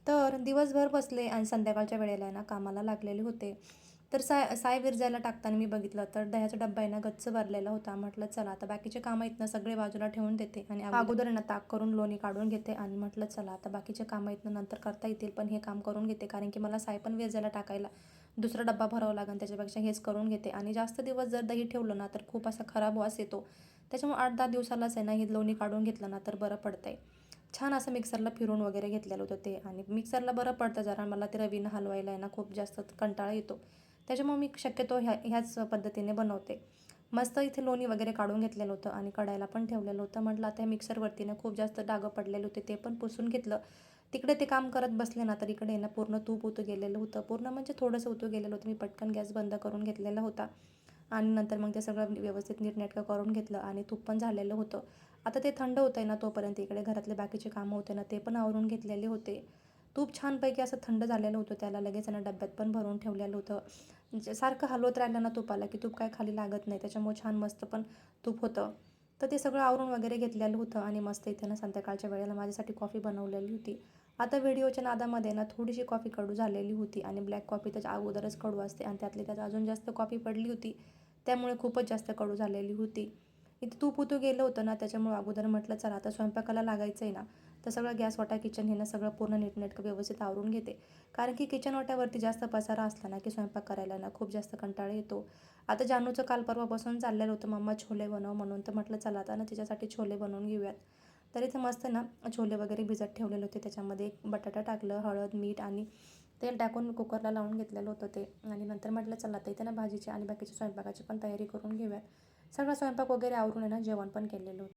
तर दिवसभर बसले आणि संध्याकाळच्या वेळेला आहे ना कामाला लागलेले होते. तर साय विरजायला टाकताना मी बघितलं तर दह्याचा डब्बा आहे ना गच्च भरलेला होता. म्हटलं चला आता बाकीचे कामं आहेत ना सगळे बाजूला ठेवून देते आणि अगोदर आहे ना ताक करून लोणी काढून घेते आणि म्हटलं चला आता बाकीचे कामं आहेत ना नंतर करता येतील, पण हे काम करून घेते कारण की मला साय पण विरजायला टाकायला दुसरा डब्बा भरावा लागेल, त्याच्यापेक्षा हेच करून घेते. आणि जास्त दिवस जर दही ठेवलं ना तर खूप असा खराब वास येतो. त्याच्यामुळे 8-10 दिवसालाच आहे ना हे लोणी काढून घेतलं ना तर बरं पडतंय. छान असं मिक्सरला फिरून वगैरे घेतलेलं होतं ते, आणि मिक्सरला बरं पडतं जरा, मला ते रवीनं हलवायला आहे ना खूप जास्त कंटाळा येतो. त्याच्यामुळे मी शक्यतो ह्याच पद्धतीने बनवते. मस्त इथे लोणी वगैरे काढून घेतलेलं होतं आणि कढायला पण ठेवलेलं होतं. म्हटलं आता ह्या मिक्सरवरती ना खूप जास्त डागं पडलेले होते ते पण पुसून घेतलं. तिकडे ते काम करत बसले ना तर इकडे ना पूर्ण तूप उतू गेलेलं होतं. पूर्ण म्हणजे थोडंसं उतू गेलेलं होतं. मी पटकन गॅस बंद करून घेतलेला होता आणि नंतर मग ते सगळं व्यवस्थित नीटनेटकं करून घेतलं आणि तूप पण झालेलं होतं. आता ते थंड होतंय ना तोपर्यंत इकडे घरातले बाकीचे कामं होते ना ते पण आवरून घेतलेले होते. तूप छानपैकी असं थंड झालेलं होतं. त्याला लगेच ना डब्यात पण भरून ठेवलेलं होतं. सारखं हलवत राहिलं ना तुपाला की तूप काय खाली लागत नाही, त्याच्यामुळे छान मस्त पण तूप होतं. तर ते सगळं आवरून वगैरे घेतलेलं होतं आणि मस्त इथे ना संध्याकाळच्या वेळेला माझ्यासाठी कॉफी बनवलेली होती. आता व्हिडिओच्या नादामध्ये ना थोडीशी कॉफी कडू झालेली होती आणि ब्लॅक कॉफी त्याच्या अगोदरच कडू असते आणि त्यातली त्यात अजून जास्त कॉफी पडली होती, त्यामुळे खूपच जास्त कडू झालेली होती. इथे तूप उतू गेलं होतं ना त्याच्यामुळे अगोदर म्हटलं चला आता स्वयंपाकाला लागायचं आहे ना, तर सगळं गॅस वाटा किचन हे ना सगळं पूर्ण नीटनेटकं व्यवस्थित आवरून घेते. कारण की किचन वाट्यावरती जास्त पसारा असला ना की स्वयंपाक करायला ना खूप जास्त कंटाळा येतो. आता जानूचं काल परवापासून चाललेलं होतं मम्मा छोले बनव म्हणून, तर म्हटलं चला आता ना तिच्यासाठी छोले बनवून घेऊयात. तर इथे मस्त ना छोले वगैरे भिजत ठेवलेले होते. त्याच्यामध्ये एक बटाटा टाकलं, हळद, मीठ आणि तेल टाकून कुकरला लावून घेतलेलं होतं ते, आणि नंतर म्हटलं चला आता इथे ना भाजीची आणि बाकीच्या स्वयंपाकाची पण तयारी करून घेऊयात. सगळा स्वयंपाक वगैरे आवरून आहे ना जेवण पण केलेलं होतं.